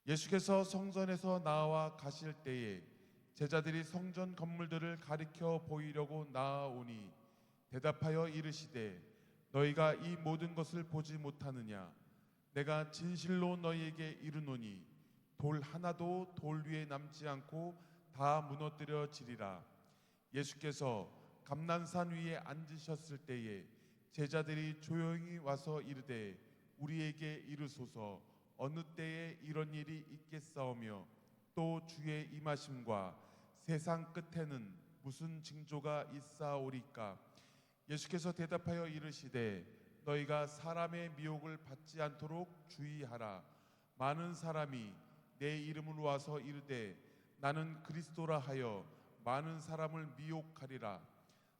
예수께서 성전에서 나와 가실 때에 제자들이 성전 건물들을 가리켜 보이려고 나아오니 대답하여 이르시되 너희가 이 모든 것을 보지 못하느냐? 내가 진실로 너희에게 이르노니 돌 하나도 돌 위에 남지 않고 다 무너뜨려지리라. 예수께서 감난산 위에 앉으셨을 때에 제자들이 조용히 와서 이르되 우리에게 이르소서 어느 때에 이런 일이 있겠사오며 또 주의 임하심과 세상 끝에는 무슨 징조가 있사오리까? 예수께서 대답하여 이르시되 너희가 사람의 미혹을 받지 않도록 주의하라. 많은 사람이 내 이름으로 와서 이르되 나는 그리스도라 하여 많은 사람을 미혹하리라.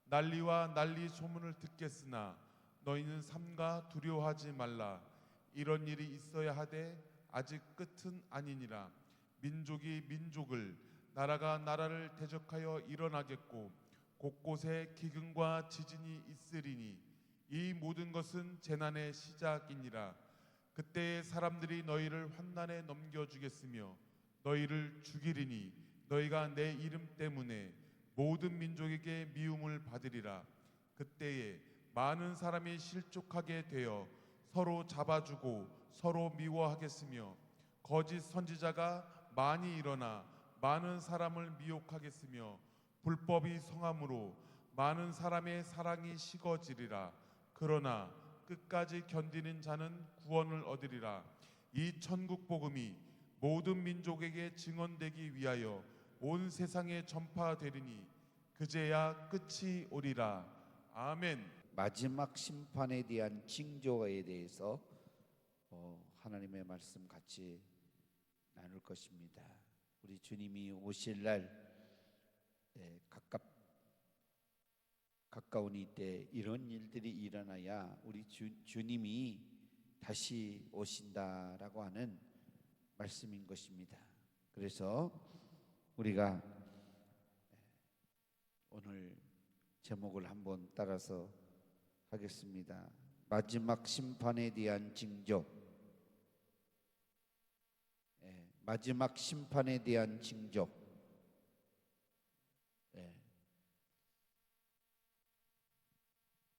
난리와 난리 소문을 듣겠으나 너희는 삼가 두려워하지 말라. 이런 일이 있어야 하되 아직 끝은 아니니라. 민족이 민족을 나라가 나라를 대적하여 일어나겠고 곳곳에 기근과 지진이 있으리니 이 모든 것은 재난의 시작이니라. 그때에 사람들이 너희를 환난에 넘겨주겠으며 너희를 죽이리니 너희가 내 이름 때문에 모든 민족에게 미움을 받으리라. 그때에 많은 사람이 실족하게 되어 서로 잡아주고 서로 미워하겠으며 거짓 선지자가 많이 일어나 많은 사람을 미혹하겠으며 불법이 성함으로 많은 사람의 사랑이 식어지리라. 그러나 끝까지 견디는 자는 구원을 얻으리라. 이 천국 복음이 모든 민족에게 증언되기 위하여 온 세상에 전파되리니 그제야 끝이 오리라. 아멘. 마지막 심판에 대한 징조에 대해서 하나님의 말씀 같이 나눌 것입니다. 우리 주님이 오실 날 가까운 이때 이런 일들이 일어나야 우리 주님이 다시 오신다라고 하는 말씀인 것입니다. 그래서 우리가 오늘 제목을 한번 따라서 하겠습니다. 마지막 심판에 대한 징조. 마지막 심판에 대한 징조.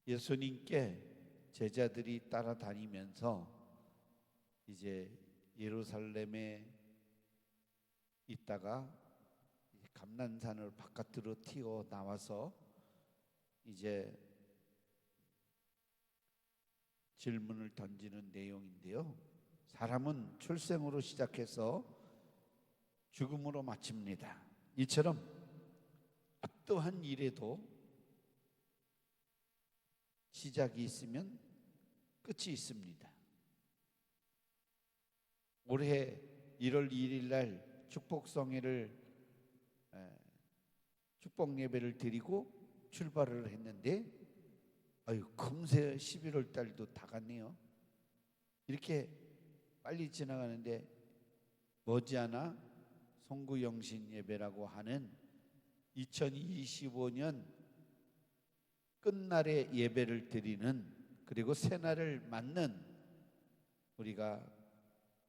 예수님께 제자들이 따라다니면서 이제 예루살렘에 있다가 감난산을 바깥으로 튀어 나와서 이제 질문을 던지는 내용인데요. 사람은 출생으로 시작해서 죽음으로 마칩니다. 이처럼 어떠한 일에도 시작이 있으면 끝이 있습니다. 올해 1월 2일 날 축복성회를 축복 예배를 드리고 출발을 했는데 금세 11월 달도 다 갔네요. 이렇게 빨리 지나가는데 머지않아 송구영신 예배라고 하는 2025년 끝날에 예배를 드리는 그리고 새날을 맞는 우리가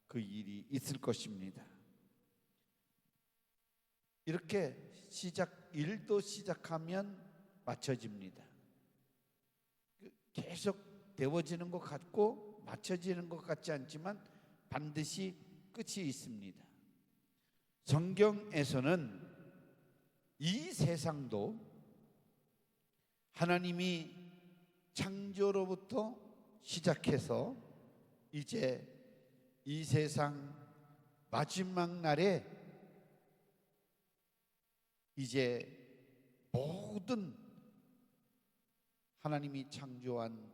그 일이 있을 것입니다. 이렇게 일도 시작하면 맞춰집니다. 계속 되어지는 것 같고 맞춰지는 것 같지 않지만 반드시 끝이 있습니다. 성경에서는 이 세상도 하나님이 창조로부터 시작해서 이제 이 세상 마지막 날에 이제 모든 하나님이 창조한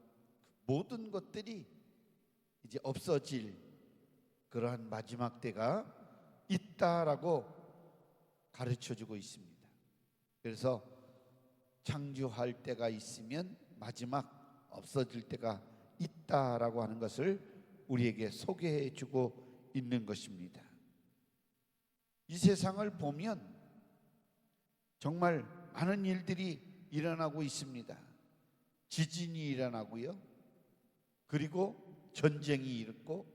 모든 것들이 이제 없어질 그러한 마지막 때가 있다라고 가르쳐주고 있습니다. 그래서 창조할 때가 있으면 마지막 없어질 때가 있다라고 하는 것을 우리에게 소개해주고 있는 것입니다. 이 세상을 보면 정말 많은 일들이 일어나고 있습니다. 지진이 일어나고요. 그리고 전쟁이 일어나고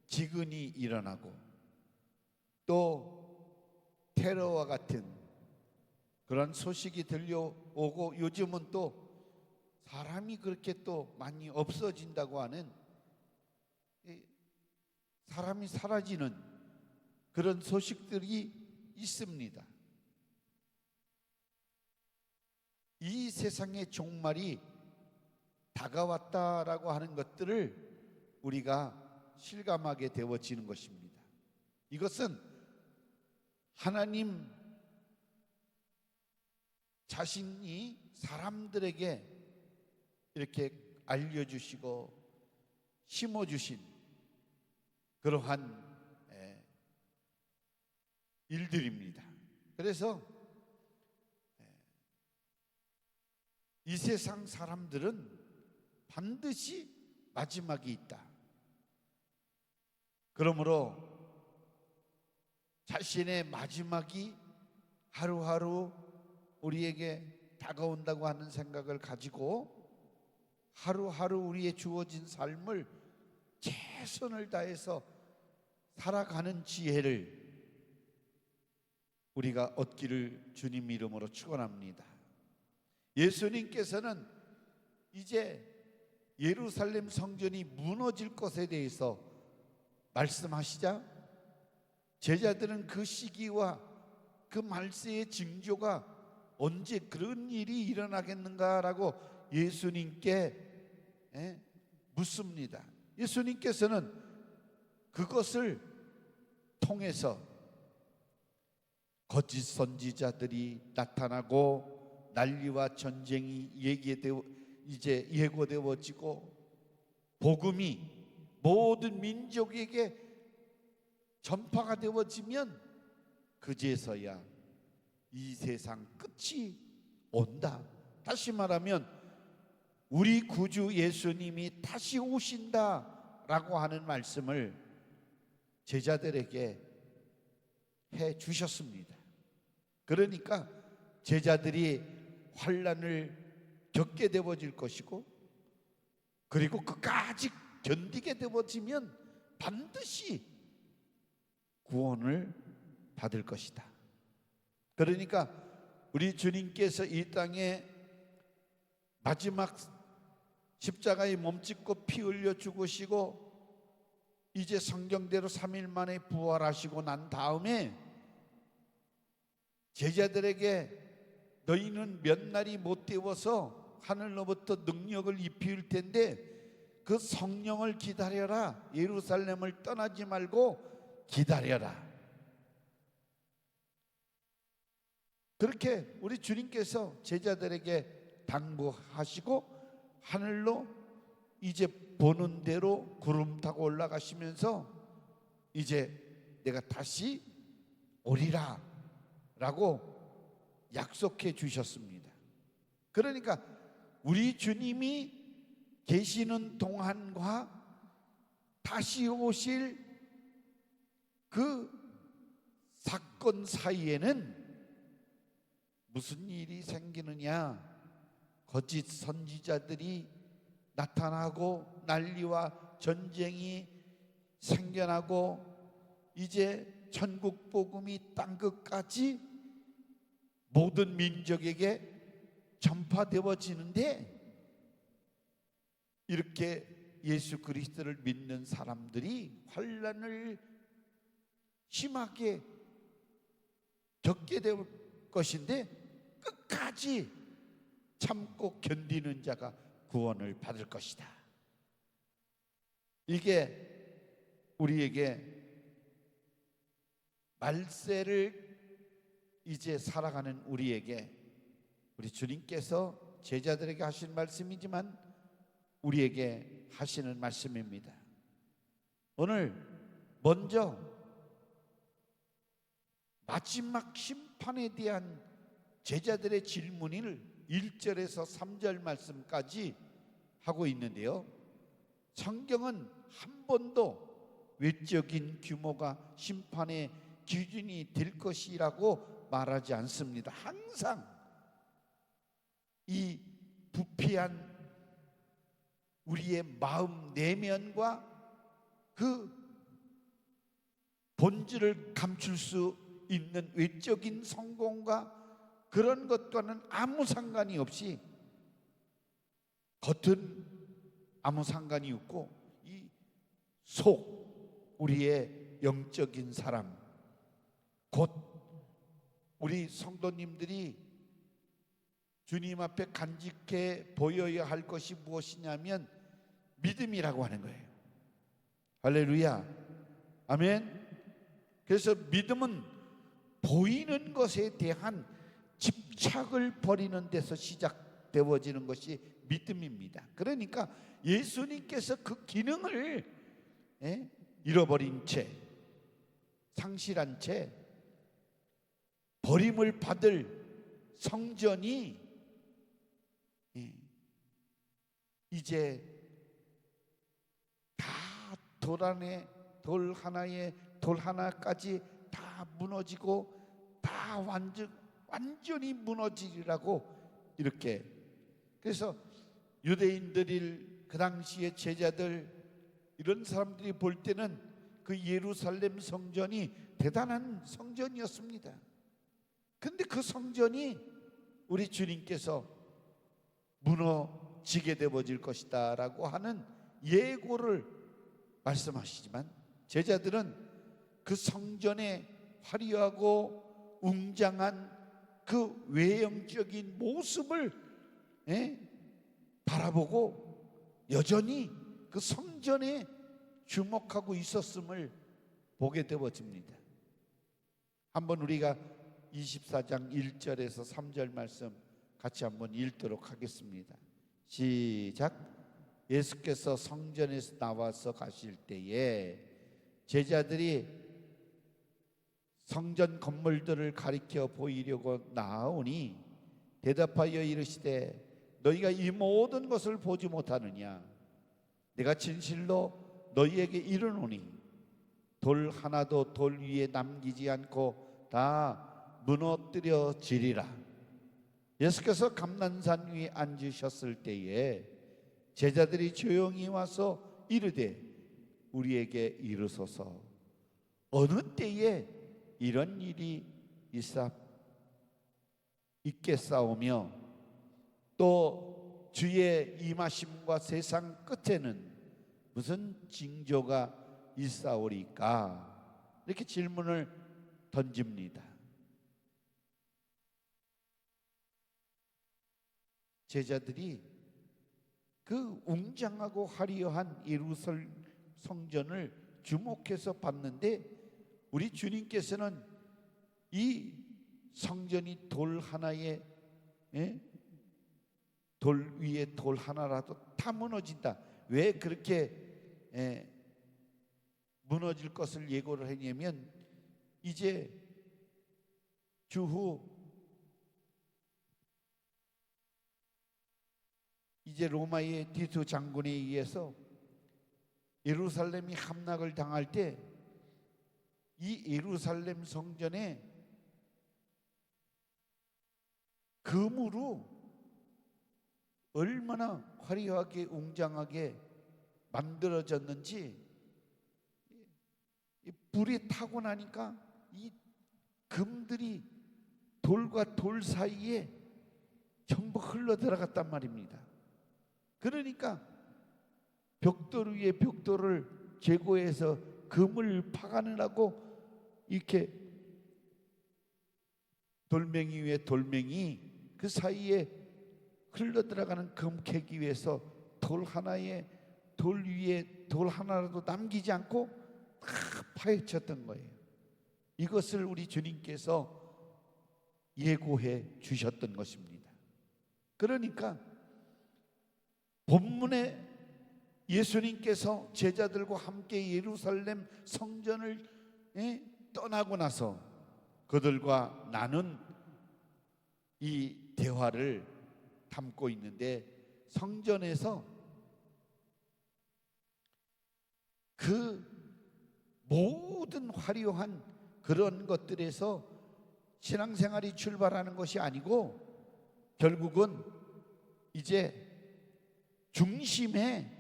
지근이 일어나고 또 테러와 같은 그런 소식이 들려오고, 요즘은 또 사람이 그렇게 또 많이 없어진다고 하는, 사람이 사라지는 그런 소식들이 있습니다. 이 세상의 종말이 다가왔다라고 하는 것들을 우리가 실감하게 되어지는 것입니다. 이것은 하나님 자신이 사람들에게 이렇게 알려주시고 심어주신 그러한 일들입니다. 그래서 이 세상 사람들은 반드시 마지막이 있다. 그러므로 자신의 마지막이 하루하루 우리에게 다가온다고 하는 생각을 가지고 하루하루 우리의 주어진 삶을 최선을 다해서 살아가는 지혜를 우리가 얻기를 주님 이름으로 축원합니다. 예수님께서는 이제 예루살렘 성전이 무너질 것에 대해서 말씀하시자 제자들은 그 시기와 그 말세의 징조가 언제 그런 일이 일어나겠는가라고 예수님께 묻습니다. 예수님께서는 그것을 통해서 거짓 선지자들이 나타나고 난리와 전쟁이 이제 예고되어지고 복음이 모든 민족에게 전파가 되어지면 그제서야 이 세상 끝이 온다. 다시 말하면 우리 구주 예수님이 다시 오신다라고 하는 말씀을 제자들에게 해 주셨습니다. 그러니까 제자들이 환난을 겪게 되어질 것이고, 그리고 그까지 견디게 되어지면 반드시 구원을 받을 것이다. 그러니까 우리 주님께서 이 땅에 마지막 십자가에 몸짓고 피 흘려 죽으시고 이제 성경대로 3일 만에 부활하시고 난 다음에 제자들에게 너희는 몇 날이 못 되어서 하늘로부터 능력을 입힐 텐데 그 성령을 기다려라. 예루살렘을 떠나지 말고 기다려라. 그렇게 우리 주님께서 제자들에게 당부하시고 하늘로 이제 보는 대로 구름 타고 올라가시면서 이제 내가 다시 오리라 라고 약속해 주셨습니다. 그러니까 우리 주님이 계시는 동안과 다시 오실 그 사건 사이에는 무슨 일이 생기느냐? 거짓 선지자들이 나타나고 난리와 전쟁이 생겨나고 이제 천국 복음이 땅 끝까지 모든 민족에게 전파되어지는데, 이렇게 예수 그리스도를 믿는 사람들이 환난을 심하게 겪게 될 것인데 끝까지 참고 견디는 자가 구원을 받을 것이다. 이게 우리에게 말세를 이제 살아가는 우리에게 우리 주님께서 제자들에게 하신 말씀이지만 우리에게 하시는 말씀입니다. 오늘 먼저 마지막 심판에 대한 제자들의 질문을 1절에서 3절 말씀까지 하고 있는데요, 성경은 한 번도 외적인 규모가 심판의 기준이 될 것이라고 말하지 않습니다. 항상 이 부패한 우리의 마음 내면과 그 본질을 감출 수 있는 외적인 성공과 그런 것과는 아무 상관이 없이, 겉은 아무 상관이 없고 이 속, 우리의 영적인 사람, 곧 우리 성도님들이 주님 앞에 간직해 보여야 할 것이 무엇이냐면 믿음이라고 하는 거예요. 할렐루야, 아멘. 그래서 믿음은 보이는 것에 대한 집착을 버리는 데서 시작되어지는 것이 믿음입니다. 그러니까 예수님께서 그 기능을 잃어버린 채, 상실한 채 버림을 받을 성전이 이제 다 돌 하나까지 다 무너지고 다 완전히 무너지리라고 이렇게. 그래서 유대인들이 그 당시에 제자들 이런 사람들이 볼 때는 그 예루살렘 성전이 대단한 성전이었습니다. 근데 그 성전이 우리 주님께서 무너지게 되어질 것이다 라고 하는 예고를 말씀하시지만, 제자들은 그 성전의 화려하고 웅장한 그 외형적인 모습을 바라보고 여전히 그 성전에 주목하고 있었음을 보게 되어집니다. 한번 우리가 24장 1절에서 3절 말씀 같이 한번 읽도록 하겠습니다. 시작. 예수께서 성전에서 나와서 가실 때에 제자들이 성전 건물들을 가리켜 보이려고 나아오니 대답하여 이르시되 너희가 이 모든 것을 보지 못하느냐? 내가 진실로 너희에게 이르노니 돌 하나도 돌 위에 남기지 않고 다 무너뜨려지리라. 예수께서 감난산 위에 앉으셨을 때에 제자들이 조용히 와서 이르되 우리에게 이르소서 어느 때에 이런 일이 있겠사오며 또 주의 임하심과 세상 끝에는 무슨 징조가 있사오리까? 이렇게 질문을 던집니다. 제자들이 그 웅장하고 화려한 예루살렘 성전을 주목해서 봤는데 우리 주님께서는 이 성전이 돌 하나에 돌 위에 돌 하나라도 다 무너진다. 왜 그렇게 무너질 것을 예고를 했냐면 이제 주후 이제 로마의 디투 장군에 의해서 예루살렘이 함락을 당할 때 이 예루살렘 성전에 금으로 얼마나 화려하게 웅장하게 만들어졌는지 불이 타고 나니까 이 금들이 돌과 돌 사이에 전부 흘러 들어갔단 말입니다. 그러니까 벽돌 위에 벽돌을 제거해서 금을 파가느라고 이렇게 돌멩이 위에 돌멩이 그 사이에 흘러 들어가는 금 캐기 위해서 돌 위에 돌 하나라도 남기지 않고 다 파헤쳤던 거예요. 이것을 우리 주님께서 예고해 주셨던 것입니다. 그러니까 본문에 예수님께서 제자들과 함께 예루살렘 성전을 떠나고 나서 그들과 나눈 이 대화를 담고 있는데, 성전에서 그 모든 화려한 그런 것들에서 신앙생활이 출발하는 것이 아니고 결국은 이제 중심에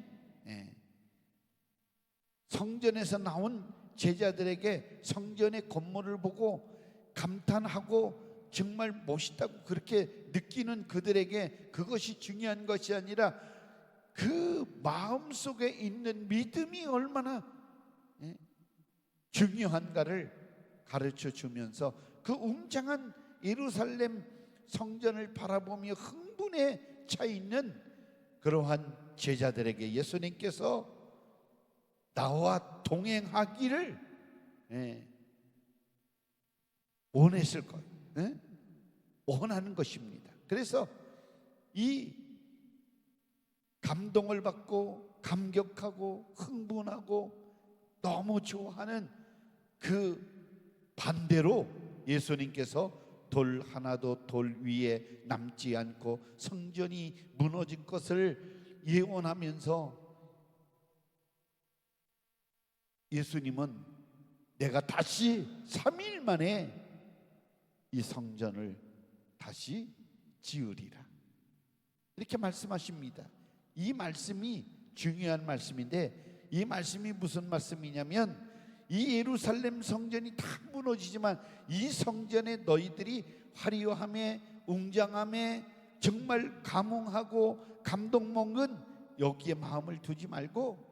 성전에서 나온 제자들에게 성전의 건물을 보고 감탄하고 정말 멋있다고 그렇게 느끼는 그들에게 그것이 중요한 것이 아니라 그 마음속에 있는 믿음이 얼마나 중요한가를 가르쳐 주면서 그 웅장한 예루살렘 성전을 바라보며 흥분에 차 있는 그러한 제자들에게 예수님께서 나와 동행하기를 원했을 거예요. 원하는 것입니다. 그래서 이 감동을 받고 감격하고 흥분하고 너무 좋아하는 그 반대로 예수님께서 돌 하나도 돌 위에 남지 않고 성전이 무너진 것을 예언하면서 예수님은 내가 다시 3일 만에 이 성전을 다시 지으리라 이렇게 말씀하십니다. 이 말씀이 중요한 말씀인데 이 말씀이 무슨 말씀이냐면 이 예루살렘 성전이 다 무너지지만 이 성전에 너희들이 화려함에 웅장함에 정말 감흥하고 감동 먹은 여기에 마음을 두지 말고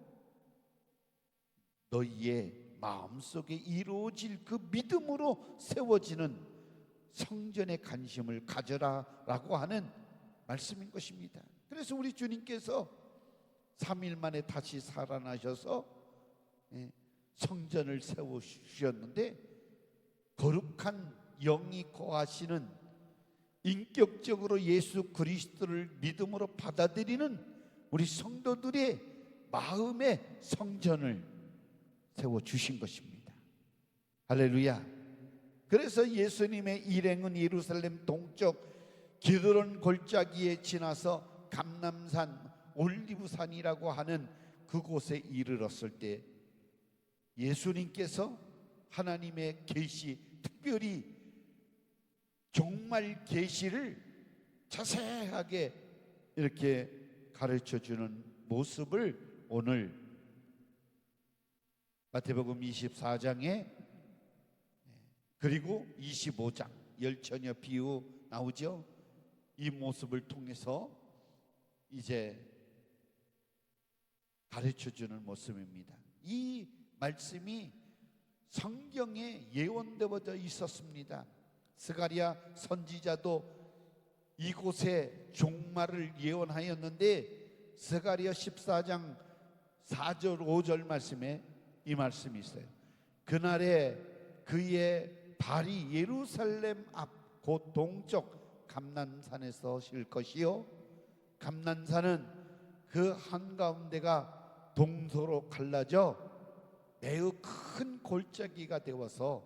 너희의 마음속에 이루어질 그 믿음으로 세워지는 성전의 관심을 가져라 라고 하는 말씀인 것입니다. 그래서 우리 주님께서 3일 만에 다시 살아나셔서 성전을 세우셨는데 거룩한 영이 거하시는 인격적으로 예수 그리스도를 믿음으로 받아들이는 우리 성도들의 마음의 성전을 세워주신 것입니다. 할렐루야. 그래서 예수님의 일행은 예루살렘 동쪽 기드론 골짜기에 지나서 감람산 올리브산이라고 하는 그곳에 이르렀을 때 예수님께서 하나님의 계시, 특별히 종말 계시를 자세하게 이렇게 가르쳐주는 모습을 오늘 마태복음 24장에 그리고 25장 열처녀 비유 나오죠. 이 모습을 통해서 이제 가르쳐주는 모습입니다. 이 말씀이 성경에 예언되어져 있었습니다. 스가랴 선지자도 이곳에 종말을 예언하였는데 스가랴 14장 4절 5절 말씀에 이 말씀이 있어요. 그날에 그의 발이 예루살렘 앞 곧 동쪽 감난산에서 실 것이요 감난산은 그 한가운데가 동서로 갈라져 매우 큰 골짜기가 되어서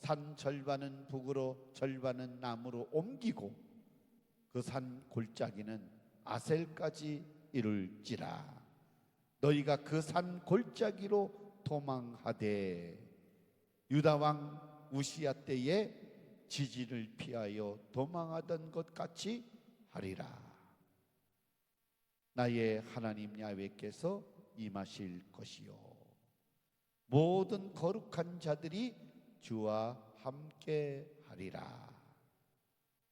산 절반은 북으로 절반은 남으로 옮기고 그 산 골짜기는 아셀까지 이룰지라. 너희가 그 산 골짜기로 도망하되 유다 왕 우시야 때에 지진을 피하여 도망하던 것 같이 하리라. 나의 하나님 야훼께서 임하실 것이요 모든 거룩한 자들이 주와 함께 하리라.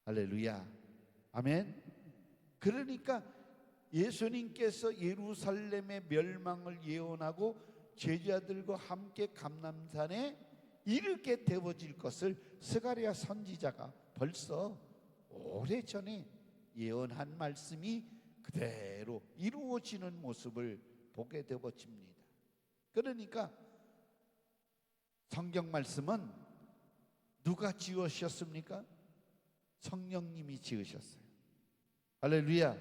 할렐루야. 아멘. 그러니까 예수님께서 예루살렘의 멸망을 예언하고 제자들과 함께 감람산에 이르게 되어질 것을 스가랴 선지자가 벌써 오래전에 예언한 말씀이 그대로 이루어지는 모습을 보게 되어집니다. 그러니까 성경 말씀은 누가 지으셨습니까? 성령님이 지으셨어요. 할렐루야.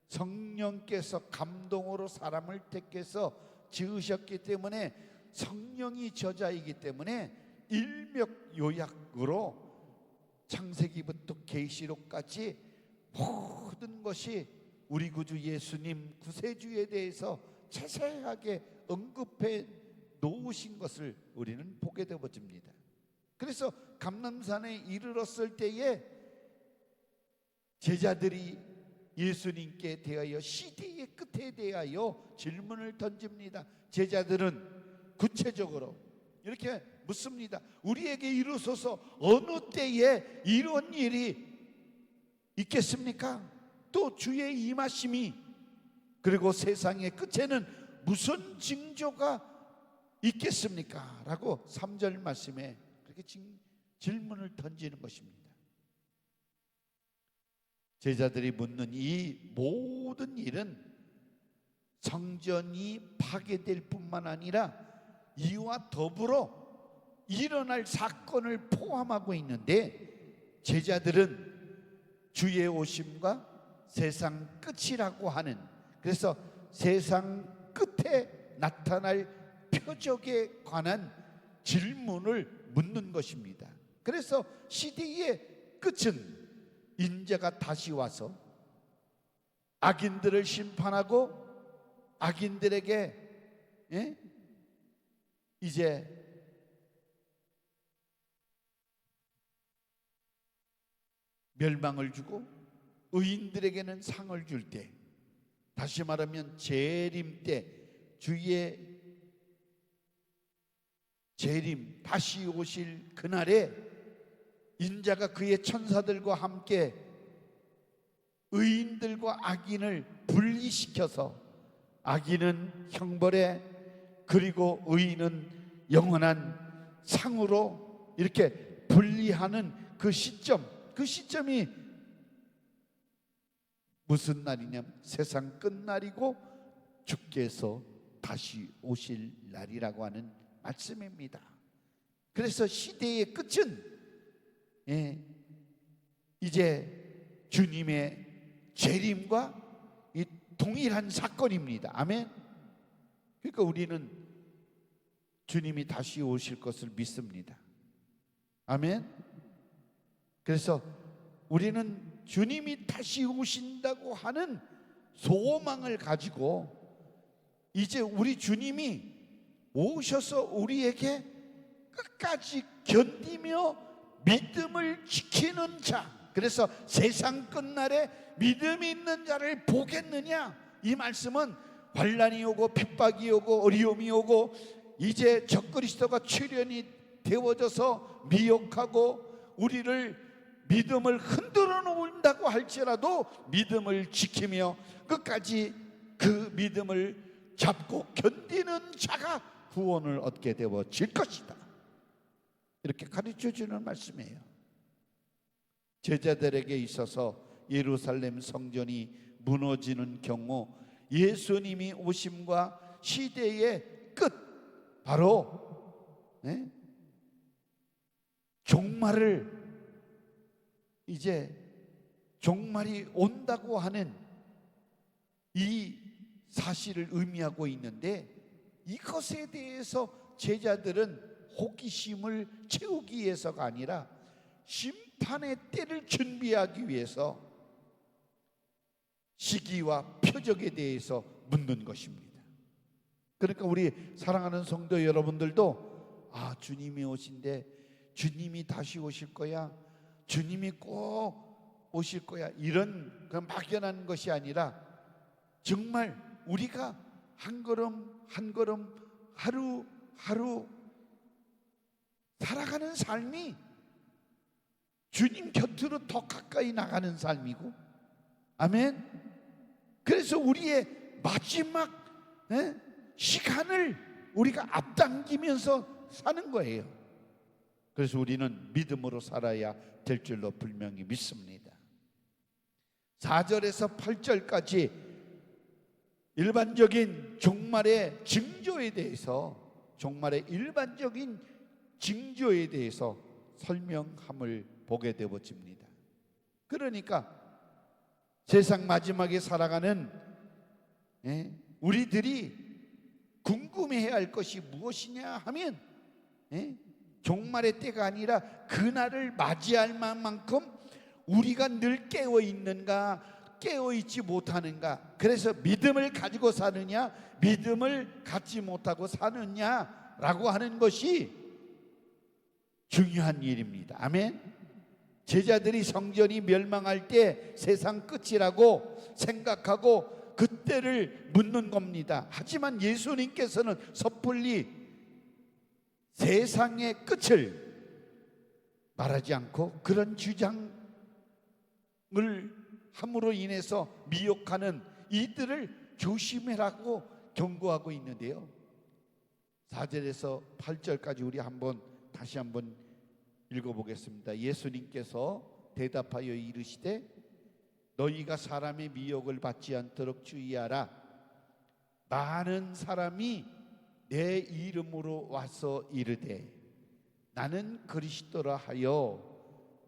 성령께서 감동으로 사람을 택해서 지으셨기 때문에 성령이 저자이기 때문에 일맥요약으로 창세기부터 계시록까지 모든 것이 우리 구주 예수님 구세주에 대해서 자세하게 언급해 놓으신 것을 우리는 보게 되어집니다. 그래서 감람산에 이르렀을 때에 제자들이 예수님께 대하여 시대의 끝에 대하여 질문을 던집니다. 제자들은 구체적으로 이렇게 묻습니다. 우리에게 이루소서. 어느 때에 이런 일이 있겠습니까? 또 주의 임하심이, 그리고 세상의 끝에는 무슨 징조가 있겠습니까? 라고 3절 말씀에 그렇게 질문을 던지는 것입니다. 제자들이 묻는 이 모든 일은 성전이 파괴될 뿐만 아니라 이와 더불어 일어날 사건을 포함하고 있는데, 제자들은 주의 오심과 세상 끝이라고 하는, 그래서 세상 끝에 나타날 표적에 관한 질문을 묻는 것입니다. 그래서 시대의 끝은 인자가 다시 와서 악인들을 심판하고 악인들에게 이제 멸망을 주고 의인들에게는 상을 줄 때, 다시 말하면 재림 때, 주의 재림 다시 오실 그날에 인자가 그의 천사들과 함께 의인들과 악인을 분리시켜서 악인은 형벌에, 그리고 의인은 영원한 상으로 이렇게 분리하는 그 시점이 무슨 날이냐면 세상 끝날이고 주께서 다시 오실 날이라고 하는 말씀입니다. 그래서 시대의 끝은 이제 주님의 재림과 이 동일한 사건입니다. 아멘. 그러니까 우리는 주님이 다시 오실 것을 믿습니다. 아멘. 그래서 우리는 주님이 다시 오신다고 하는 소망을 가지고, 이제 우리 주님이 오셔서 우리에게 끝까지 견디며 믿음을 지키는 자, 그래서 세상 끝날에 믿음이 있는 자를 보겠느냐, 이 말씀은 환난이 오고 핍박이 오고 어려움이 오고 이제 적그리스도가 출현이 되어져서 미혹하고 우리를 믿음을 흔들어 놓는다고 할지라도 믿음을 지키며 끝까지 그 믿음을 잡고 견디는 자가 구원을 얻게 되어질 것이다, 이렇게 가르쳐 주는 말씀이에요. 제자들에게 있어서 예루살렘 성전이 무너지는 경우 예수님이 오심과 시대의 끝, 바로 종말을, 이제 종말이 온다고 하는 이 사실을 의미하고 있는데, 이것에 대해서 제자들은 호기심을 채우기 위해서가 아니라 심판의 때를 준비하기 위해서 시기와 표적에 대해서 묻는 것입니다. 그러니까 우리 사랑하는 성도 여러분들도 주님이 오신대, 주님이 다시 오실 거야, 주님이 꼭 오실 거야, 이런 막연한 것이 아니라 정말 우리가 한 걸음 한 걸음 하루 하루 살아가는 삶이 주님 곁으로 더 가까이 나가는 삶이고, 아멘. 그래서 우리의 마지막 시간을 우리가 앞당기면서 사는 거예요. 그래서 우리는 믿음으로 살아야 될 줄로 분명히 믿습니다. 4절에서 8절까지 일반적인 종말의 징조에 대해서, 종말의 일반적인 징조에 대해서 설명함을 보게 되어집니다. 그러니까 세상 마지막에 살아가는 우리들이 궁금해해야 할 것이 무엇이냐 하면 종말의 때가 아니라 그날을 맞이할 만큼 우리가 늘 깨어 있는가, 깨어 있지 못하는가, 그래서 믿음을 가지고 사느냐, 믿음을 갖지 못하고 사느냐라고 하는 것이 중요한 일입니다. 아멘. 제자들이 성전이 멸망할 때 세상 끝이라고 생각하고 그때를 묻는 겁니다. 하지만 예수님께서는 섣불리 세상의 끝을 말하지 않고 그런 주장을 함으로 인해서 미혹하는 이들을 조심해라고 경고하고 있는데요. 4절에서 8절까지 우리 다시 한번 읽어보겠습니다. 예수님께서 대답하여 이르시되 너희가 사람의 미혹을 받지 않도록 주의하라. 많은 사람이 내 이름으로 와서 이르되 나는 그리스도라 하여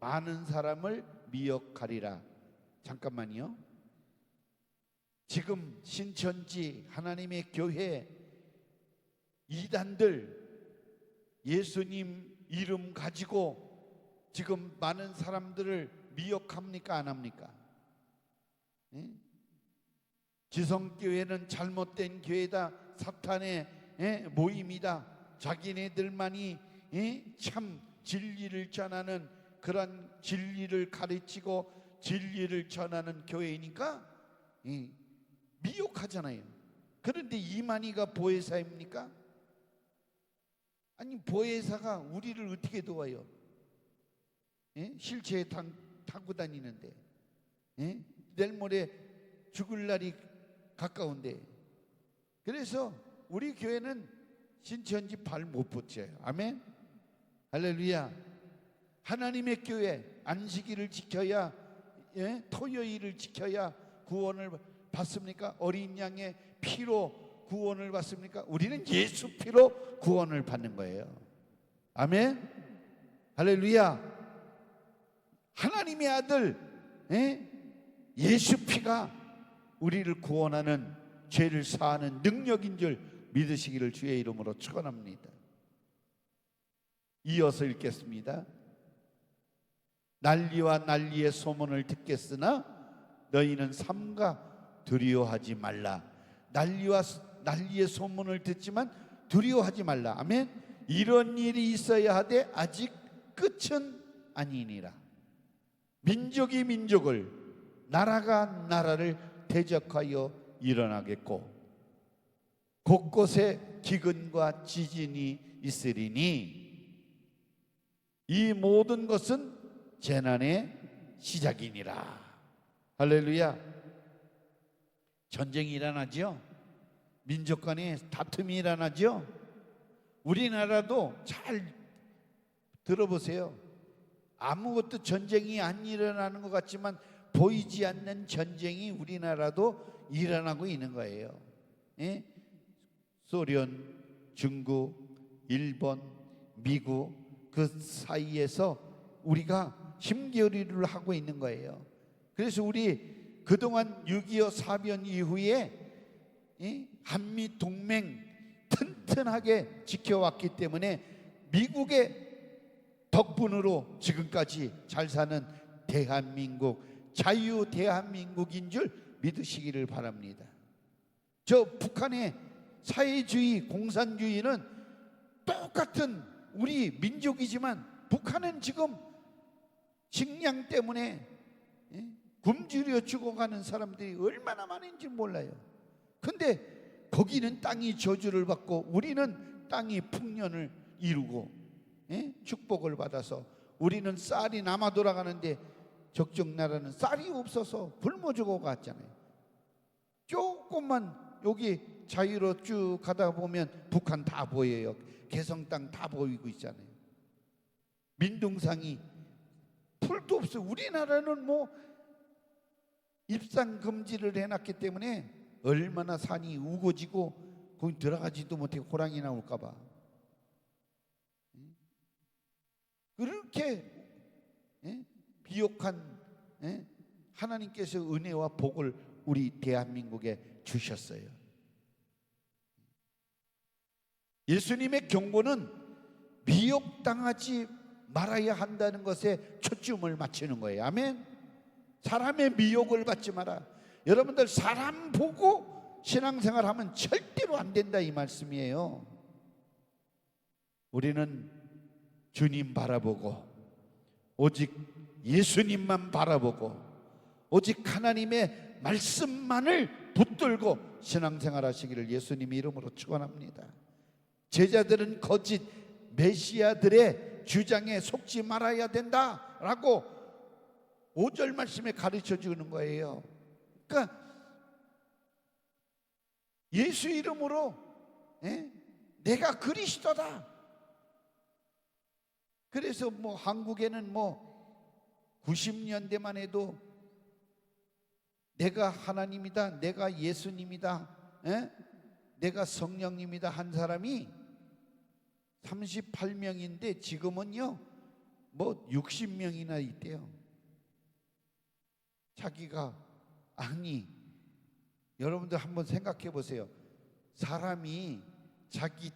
많은 사람을 미혹하리라. 잠깐만요. 지금 신천지 하나님의 교회 이단들 예수님 이름 가지고 지금 많은 사람들을 미혹합니까 안 합니까? 지성교회는 잘못된 교회다, 사탄의 모임이다, 자기네들만이 참 진리를 전하는 그런 진리를 가르치고 진리를 전하는 교회이니까 미혹하잖아요. 그런데 이만희가 보혜사입니까? 아니 보혜사가 우리를 어떻게 도와요? 실체에 타고 다니는데 내일 모레 죽을 날이 가까운데. 그래서 우리 교회는 신천지 발 못 붙여요. 아멘 할렐루야. 하나님의 교회 안식일을 지켜야 토요일을 지켜야 구원을 받습니까? 어린 양의 피로 구원을 받습니까? 우리는 예수 피로 구원을 받는 거예요. 아멘 할렐루야. 하나님의 아들 예수 피가 우리를 구원하는 죄를 사하는 능력인 줄 믿으시기를 주의 이름으로 축원합니다. 이어서 읽겠습니다. 난리와 난리의 소문을 듣겠으나 너희는 삼가 두려워하지 말라. 난리와 난리의 소문을 듣지만 두려워하지 말라. 아멘. 이런 일이 있어야 하되 아직 끝은 아니니라. 민족이 민족을, 나라가 나라를 대적하여 일어나겠고 곳곳에 기근과 지진이 있으리니 이 모든 것은 재난의 시작이니라. 할렐루야. 전쟁이 일어나죠. 민족 간에 다툼이 일어나죠. 우리나라도 잘 들어보세요. 아무것도 전쟁이 안 일어나는 것 같지만 보이지 않는 전쟁이 우리나라도 일어나고 있는 거예요. 소련, 중국, 일본, 미국 그 사이에서 우리가 힘겨루기를 하고 있는 거예요. 그래서 우리 그동안 6.25 사변 이후에 한미 동맹 튼튼하게 지켜왔기 때문에 미국의 덕분으로 지금까지 잘 사는 대한민국, 자유 대한민국인 줄 믿으시기를 바랍니다. 저 북한의 사회주의, 공산주의는 똑같은 우리 민족이지만 북한은 지금 식량 때문에 굶주려 죽어가는 사람들이 얼마나 많은지 몰라요. 근데 거기는 땅이 저주를 받고 우리는 땅이 풍년을 이루고 축복을 받아서 우리는 쌀이 남아 돌아가는데 저쪽 나라는 쌀이 없어서 굶어 죽어갔잖아요. 조금만 여기 자유로 쭉 가다 보면 북한 다 보여요. 개성 땅 다 보이고 있잖아요. 민둥상이 풀도 없어요. 우리나라는 뭐 입산 금지를 해놨기 때문에 얼마나 산이 우거지고 거기 들어가지도 못해 호랑이 나올까봐. 그렇게 비옥한 하나님께서 은혜와 복을 우리 대한민국에 주셨어요. 예수님의 경고는 미혹당하지 말아야 한다는 것에 초점을 맞추는 거예요. 아멘. 사람의 미혹을 받지 마라. 여러분들 사람 보고 신앙생활하면 절대로 안 된다 이 말씀이에요. 우리는 주님 바라보고 오직 예수님만 바라보고 오직 하나님의 말씀만을 붙들고 신앙생활 하시기를 예수님 이름으로 축원합니다. 제자들은 거짓 메시아들의 주장에 속지 말아야 된다라고 5절 말씀에 가르쳐 주는 거예요. 그러니까 예수 이름으로 내가 그리스도다. 그래서 뭐 한국에는 뭐 90년대만 해도 내가 하나님이다, 내가 예수님이다, 내가 성령님이다 한 사람이 38명인데 지금은요 뭐 60명이나 있대요. 자기가 아니, 여러분들 한번 생각해 보세요. 사람이 자기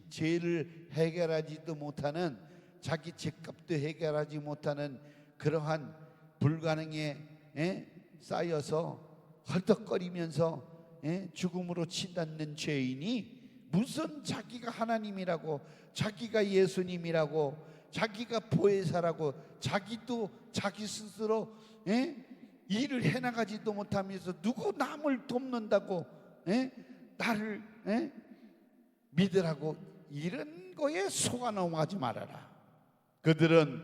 죄를 해결하지도 못하는, 자기 죄값도 해결하지 못하는 그러한 불가능에 쌓여서 헐떡거리면서 죽음으로 치닫는 죄인이 무슨 자기가 하나님이라고, 자기가 예수님이라고, 자기가 보혜사라고, 자기도 자기 스스로 일을 해나가지도 못하면서 누구 남을 돕는다고 나를 믿으라고, 이런 거에 속아 넘어가지 말아라. 그들은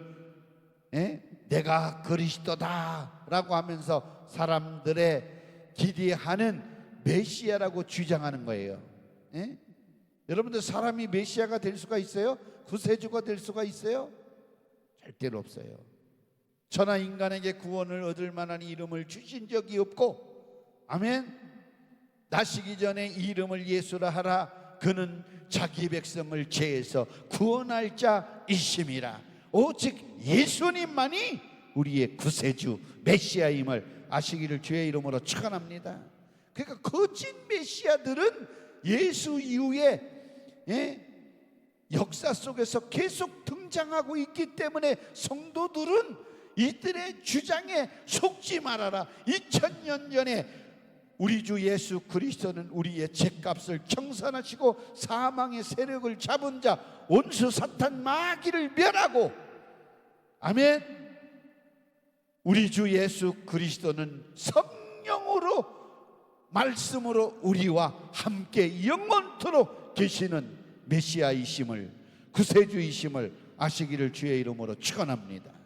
내가 그리스도다라고 하면서 사람들의 기대하는 메시아라고 주장하는 거예요. 여러분들, 사람이 메시아가 될 수가 있어요? 구세주가 될 수가 있어요? 절대로 없어요. 천하 인간에게 구원을 얻을 만한 이름을 주신 적이 없고, 아멘. 나시기 전에 이름을 예수라 하라. 그는 자기 백성을 죄에서 구원할 자이심이라. 오직 예수님만이 우리의 구세주 메시아임을 아시기를 주의 이름으로 축원합니다. 그러니까 거짓 메시아들은 예수 이후에 역사 속에서 계속 등장하고 있기 때문에 성도들은 이들의 주장에 속지 말아라. 2000년 전에 우리 주 예수 그리스도는 우리의 죄값을 청산하시고 사망의 세력을 잡은 자 원수 사탄 마귀를 멸하고, 아멘, 우리 주 예수 그리스도는 성령으로 말씀으로 우리와 함께 영원토록 계시는 메시아이심을, 구세주이심을 아시기를 주의 이름으로 축원합니다.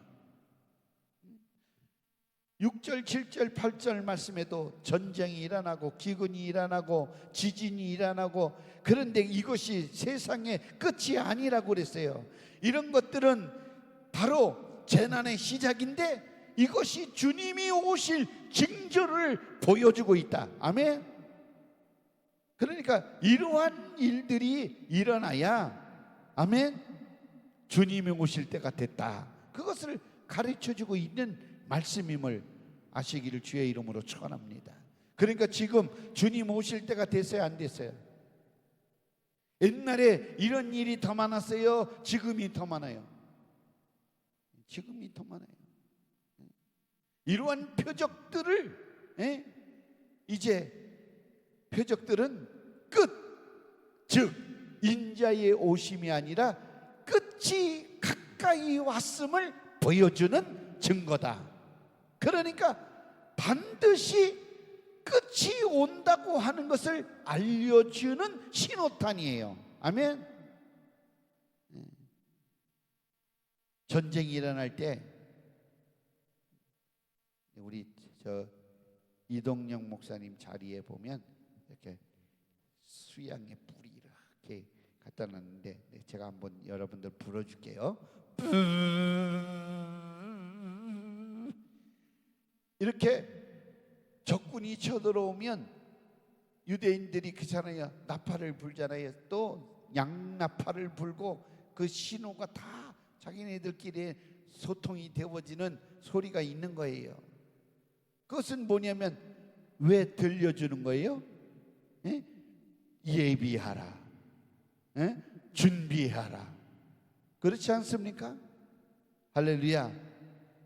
6절, 7절, 8절 말씀에도 전쟁이 일어나고 기근이 일어나고 지진이 일어나고, 그런데 이것이 세상의 끝이 아니라고 그랬어요. 이런 것들은 바로 재난의 시작인데 이것이 주님이 오실 징조를 보여주고 있다. 아멘. 그러니까 이러한 일들이 일어나야, 아멘, 주님이 오실 때가 됐다, 그것을 가르쳐주고 있는 말씀임을 아시기를 주의 이름으로 축원합니다. 그러니까 지금 주님 오실 때가 됐어요, 안 됐어요? 옛날에 이런 일이 더 많았어요? 지금이 더 많아요? 지금이 더 많아요. 이러한 표적들을 이제 표적들은 끝, 즉 인자의 오심이 아니라 끝이 가까이 왔음을 보여주는 증거다. 그러니까 반드시 끝이 온다고 하는 것을 알려주는 신호탄이에요. 아멘. 전쟁이 일어날 때 우리 이동영 목사님 자리에 보면 이렇게 수양의 뿔이 이렇게 갖다 놨는데 제가 한번 여러분들 불어줄게요. 이렇게 적군이 쳐들어오면 유대인들이 그잖아요, 나팔을 불잖아요. 또 양나팔을 불고 그 신호가 다 자기네들끼리 소통이 되어지는 소리가 있는 거예요. 그것은 뭐냐면 왜 들려주는 거예요? 예비하라, 준비하라, 그렇지 않습니까? 할렐루야.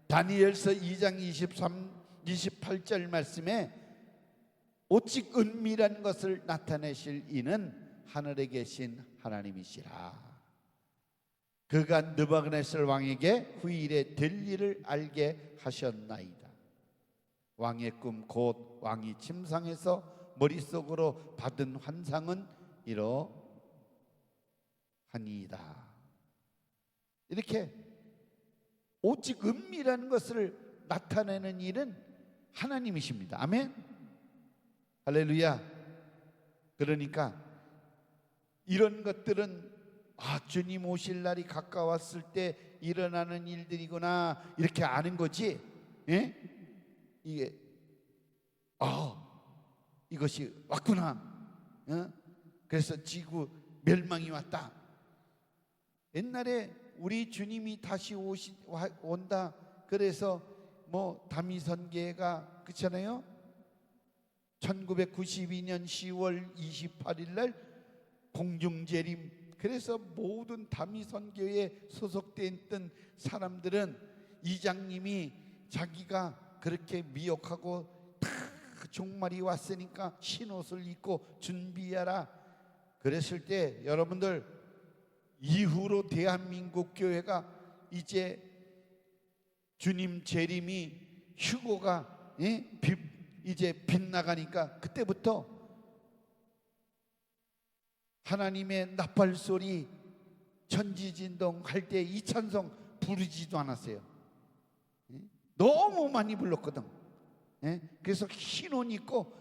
다니엘서 2장 28절 말씀에 오직 은밀한 것을 나타내실 이는 하늘에 계신 하나님이시라. 그가 느부갓네살 왕에게 후일에 될 일을 알게 하셨나이다. 왕의 꿈 곧 왕이 침상에서 머릿속으로 받은 환상은 이러하니이다. 이렇게 오직 은밀한 것을 나타내는 일은 하나님이십니다. 아멘. 할렐루야. 그러니까 이런 것들은 주님 오실 날이 가까웠을 때 일어나는 일들이구나 이렇게 아는 거지. 예? 이게 이것이 왔구나. 그래서 지구 멸망이 왔다. 옛날에 우리 주님이 다시 온다. 그래서 뭐 다미선계가 그렇잖아요. 1992년 10월 28일 날 공중재림. 그래서 모든 다미선교에 소속돼 있던 사람들은 이장님이 자기가 그렇게 미혹하고 다 종말이 왔으니까 흰옷을 입고 준비하라 그랬을 때, 여러분들 이후로 대한민국 교회가 이제 주님 재림이 휴거가 이제 빗나가니까 그때부터 하나님의 나팔소리 천지진동 할 때 이 찬송 부르지도 않았어요. 너무 많이 불렀거든. 그래서 흰 옷 입고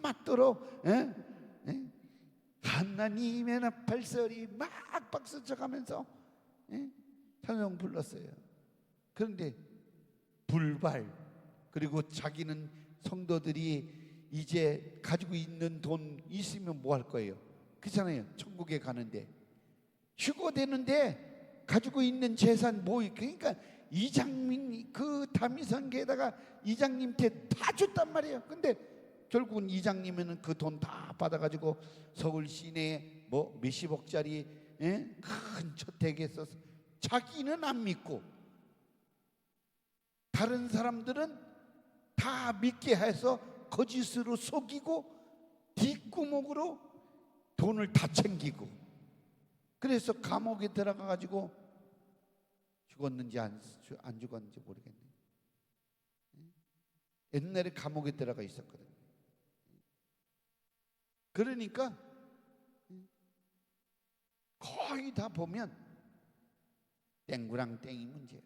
밤맞도록 하나님의 나팔소리 막 박수 쳐가면서 찬송 불렀어요. 그런데 불발, 그리고 자기는 성도들이 이제 가지고 있는 돈 있으면 뭐 할 거예요? 그렇잖아요. 천국에 가는데 휴거 되는데 가지고 있는 재산 뭐, 그러니까 이장님 그 다미선계에다가 이장님한테 다 줬단 말이에요. 근데 결국은 이장님은 그 돈 다 받아가지고 서울 시내에 뭐 몇십억짜리 큰 저택에 써서 자기는 안 믿고 다른 사람들은 다 믿게 해서 거짓으로 속이고 뒷구멍으로 돈을 다 챙기고, 그래서 감옥에 들어가 가지고 죽었는지 안 죽었는지 모르겠네. 옛날에 감옥에 들어가 있었거든. 그러니까 거의 다 보면 땡구랑 땡이 문제예요.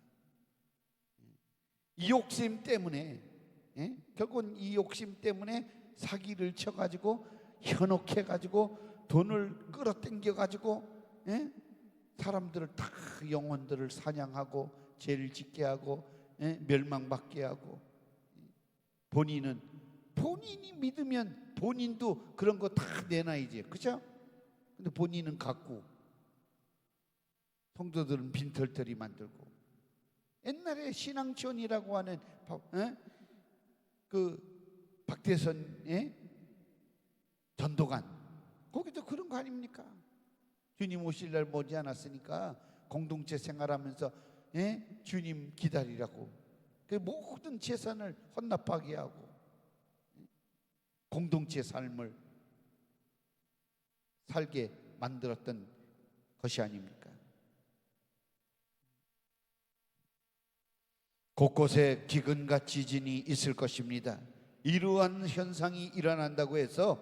이 욕심 때문에, 결국은 이 욕심 때문에 사기를 쳐가지고 현혹해가지고 돈을 끌어당겨가지고 사람들을 다, 영혼들을 사냥하고 죄를 짓게 하고 멸망받게 하고, 본인이 믿으면 본인도 그런 거 다 내놔야지, 그죠? 근데 본인은 갖고 성도들은 빈털터리 만들고. 옛날에 신앙촌이라고 하는 그 박대선 전도관, 거기도 그런 거 아닙니까? 주님 오실 날 머지 않았으니까 공동체 생활하면서 주님 기다리라고 그 모든 재산을 헌납하게 하고 공동체 삶을 살게 만들었던 것이 아닙니까? 곳곳에 기근과 지진이 있을 것입니다. 이러한 현상이 일어난다고 해서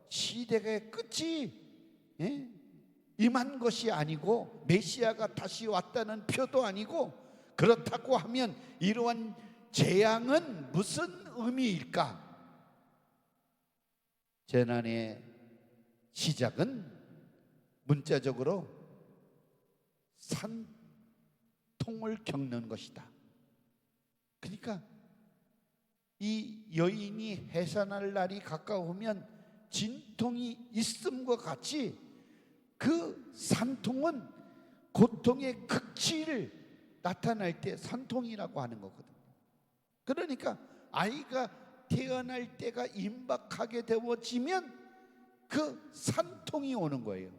시대의 끝이 임한 것이 아니고 메시아가 다시 왔다는 표도 아니고, 그렇다고 하면 이러한 재앙은 무슨 의미일까? 재난의 시작은 문자적으로 산통을 겪는 것이다. 그러니까 이 여인이 해산할 날이 가까우면 진통이 있음과 같이 그 산통은 고통의 극치를 나타날 때 산통이라고 하는 거거든요. 그러니까 아이가 태어날 때가 임박하게 되어지면 그 산통이 오는 거예요.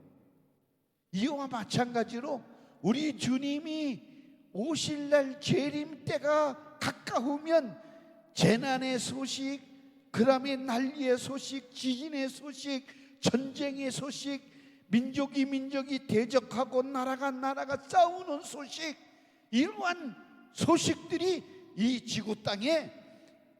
이와 마찬가지로 우리 주님이 오실 날 재림 때가 가까우면 재난의 소식, 그다음에 난리의 소식, 지진의 소식, 전쟁의 소식, 민족이 대적하고 나라가 싸우는 소식, 이러한 소식들이 이 지구 땅에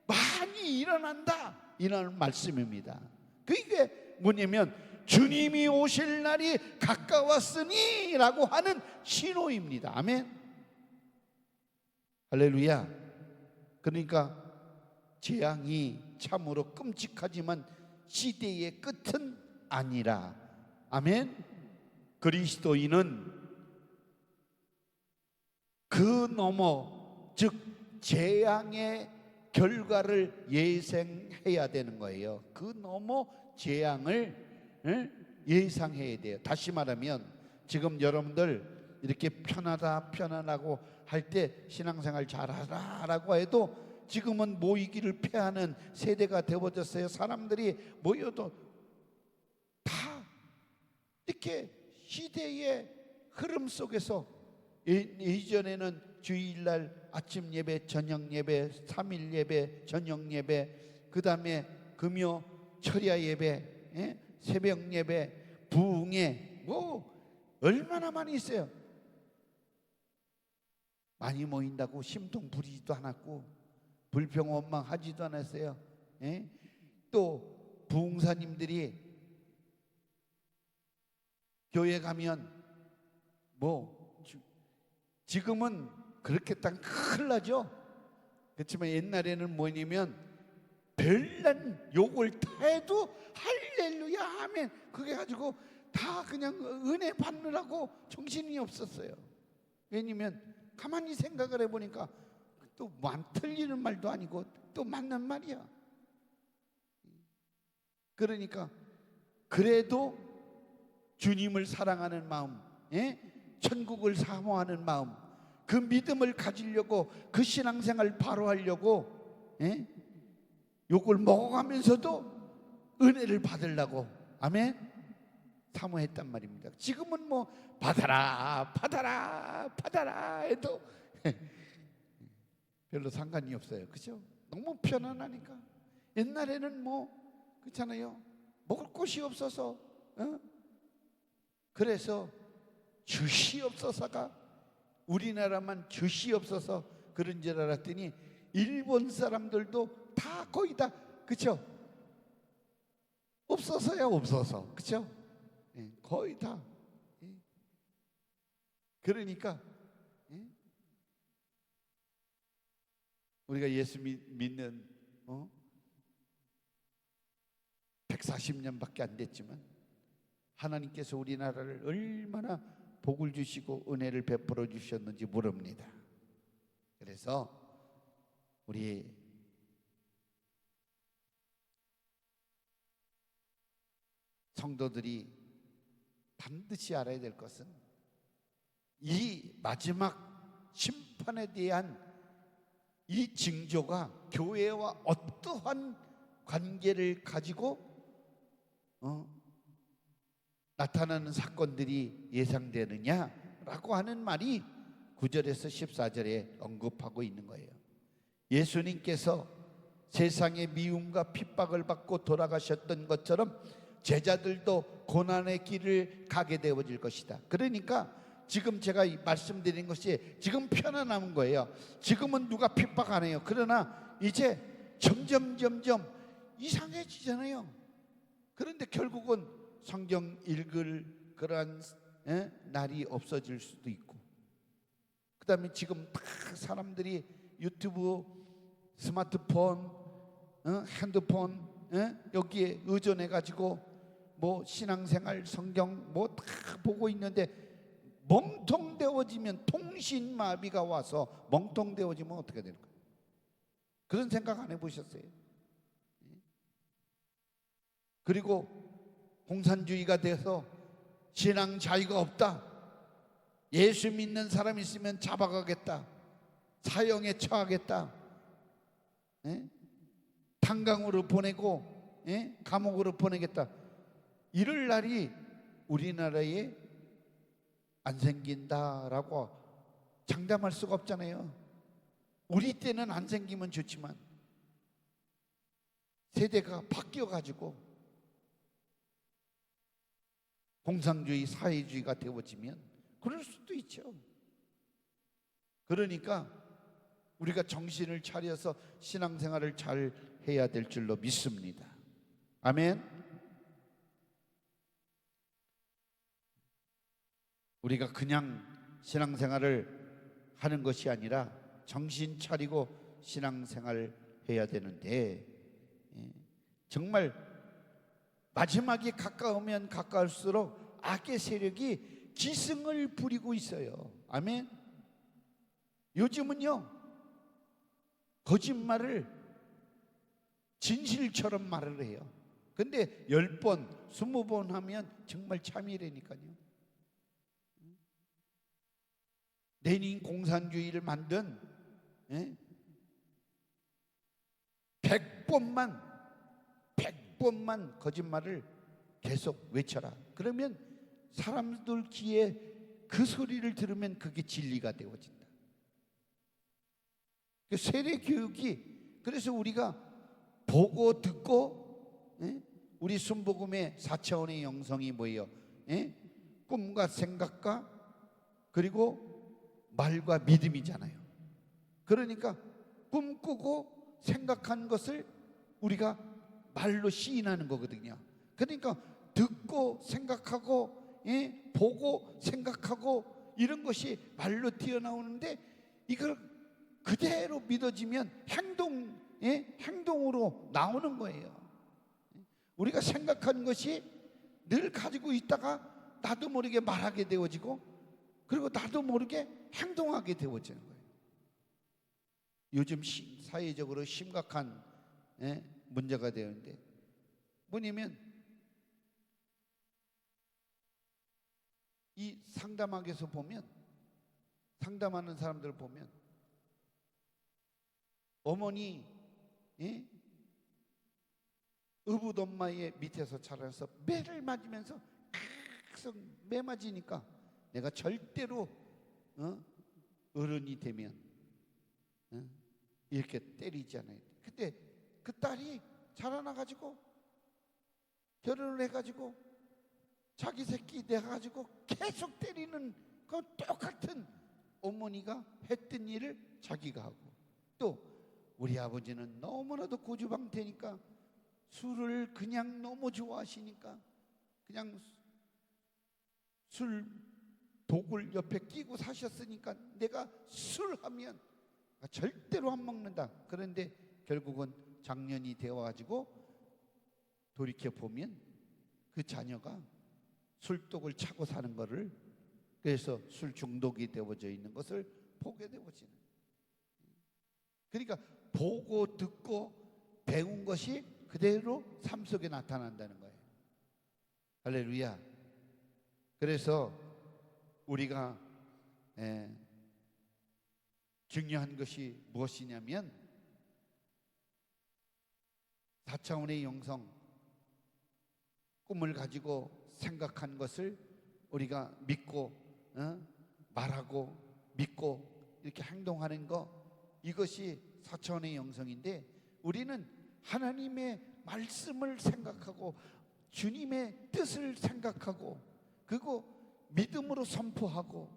많이 일어난다, 이런 말씀입니다. 그게 뭐냐면 주님이 오실 날이 가까웠으니 라고 하는 신호입니다. 아멘. 할렐루야. 그러니까 재앙이 참으로 끔찍하지만 시대의 끝은 아니라, 아멘. 그리스도인은 그 너머, 즉 재앙의 결과를 예상해야 되는 거예요. 그 너머 재앙을 예상해야 돼요. 다시 말하면 지금 여러분들 이렇게 편안하고 할 때 신앙생활 잘하라고 해도 지금은 모이기를 패하는 세대가 되어졌어요. 사람들이 모여도 다 이렇게 시대의 흐름 속에서, 예전에는 주일날 아침 예배, 저녁 예배, 3일 예배, 저녁 예배, 그 다음에 금요 철야 예배, 새벽 예배, 부흥회, 뭐 얼마나 많이 있어요. 많이 모인다고 심통 부리지도 않았고 불평원망하지도 않았어요. 또 부흥사님들이 교회 가면 뭐 지금은 그렇게 딱 큰일 나죠. 그렇지만 옛날에는 뭐냐면 별난 욕을 다 해도 할렐루야 아멘 그게 가지고 다 그냥 은혜 받느라고 정신이 없었어요. 왜냐면 가만히 생각을 해보니까 또 틀리는 말도 아니고 또 맞는 말이야. 그러니까 그래도 주님을 사랑하는 마음, 천국을 사모하는 마음, 그 믿음을 가지려고, 그 신앙생활 바로 하려고 욕을 먹어가면서도 은혜를 받으려고, 아멘, 사모했단 말입니다. 지금은 뭐 받아라 해도 별로 상관이 없어요. 그죠? 너무 편안하니까. 옛날에는 뭐 그렇잖아요. 먹을 곳이 없어서, 그래서 주시옵소서가, 우리나라만 주시옵소서 그런 줄 알았더니 일본 사람들도 다 거의 다, 그쵸? 없어서야 없어서, 그쵸? 거의 다. 그러니까 우리가 예수 믿는 140년밖에 안 됐지만 하나님께서 우리나라를 얼마나 복을 주시고 은혜를 베풀어 주셨는지 모릅니다. 그래서 우리 성도들이 반드시 알아야 될 것은 이 마지막 심판에 대한 이 징조가 교회와 어떠한 관계를 가지고 나타나는 사건들이 예상되느냐라고 하는 말이 9절에서 14절에 언급하고 있는 거예요. 예수님께서 세상의 미움과 핍박을 받고 돌아가셨던 것처럼 제자들도 고난의 길을 가게 되어질 것이다. 그러니까 지금 제가 말씀드린 것이 지금 편안한 거예요. 지금은 누가 핍박 안 해요. 그러나 이제 점점 이상해지잖아요. 그런데 결국은 성경 읽을 그러한 날이 없어질 수도 있고, 그 다음에 지금 다 사람들이 유튜브, 스마트폰, 핸드폰 여기에 의존해가지고 뭐 신앙생활, 성경 뭐 다 보고 있는데 멍텅되어지면, 통신마비가 와서 멍텅되어지면 어떻게 될까요? 그런 생각 안 해보셨어요? 그리고 공산주의가 돼서 신앙 자유가 없다, 예수 믿는 사람 있으면 잡아가겠다, 사형에 처하겠다, 탄강으로 보내고 감옥으로 보내겠다, 이럴 날이 우리나라에 안 생긴다라고 장담할 수가 없잖아요. 우리 때는 안 생기면 좋지만 세대가 바뀌어가지고 공산주의, 사회주의가 되어지면 그럴 수도 있죠. 그러니까 우리가 정신을 차려서 신앙생활을 잘 해야 될 줄로 믿습니다. 아멘. 우리가 그냥 신앙생활을 하는 것이 아니라 정신 차리고 신앙생활을 해야 되는데, 정말 마지막이 가까우면 가까울수록 악의 세력이 기승을 부리고 있어요. 아멘. 요즘은요, 거짓말을 진실처럼 말을 해요. 근데 10번, 20번 하면 정말 참이라니까요. 레닌 공산주의를 만든 100번만 거짓말을 계속 외쳐라. 그러면 사람들 귀에 그 소리를 들으면 그게 진리가 되어진다. 그 세례 교육이, 그래서 우리가 보고 듣고, 우리 순복음의 4차원의 영성이 뭐예요? 꿈과 생각과 그리고 말과 믿음이잖아요. 그러니까 꿈꾸고 생각한 것을 우리가 말로 시인하는 거거든요. 그러니까 듣고 생각하고, 보고 생각하고, 이런 것이 말로 튀어나오는데, 이걸 그대로 믿어지면 행동으로 나오는 거예요. 우리가 생각하는 것이 늘 가지고 있다가 나도 모르게 말하게 되어지고, 그리고 나도 모르게 행동하게 되어지는 거예요. 요즘 사회적으로 심각한 문제가 되는데, 뭐냐면 이 상담학에서 보면, 상담하는 사람들 보면 어머니 의붓엄마의 밑에서 자라서 매를 맞으면서 계속 매 맞으니까 내가 절대로 어른이 되면 이렇게 때리지 않아요. 근데 그 딸이 자라나가지고 결혼을 해가지고 자기 새끼 돼가지고 계속 때리는 그 똑같은 어머니가 했던 일을 자기가 하고, 또 우리 아버지는 너무나도 고주방태니까 술을 그냥 너무 좋아하시니까 그냥 술 독을 옆에 끼고 사셨으니까 내가 술 하면 절대로 안 먹는다. 그런데 결국은 장년이 되어가지고 돌이켜보면 그 자녀가 술독을 차고 사는 것을, 그래서 술 중독이 되어져 있는 것을 보게 되어지는. 그러니까 보고 듣고 배운 것이 그대로 삶 속에 나타난다는 거예요. 할렐루야. 그래서 우리가 중요한 것이 무엇이냐면 4차원의 영성, 꿈을 가지고 생각한 것을 우리가 믿고 말하고 믿고 이렇게 행동하는 거, 이것이 4차원의 영성인데, 우리는 하나님의 말씀을 생각하고 주님의 뜻을 생각하고, 그리고 믿음으로 선포하고,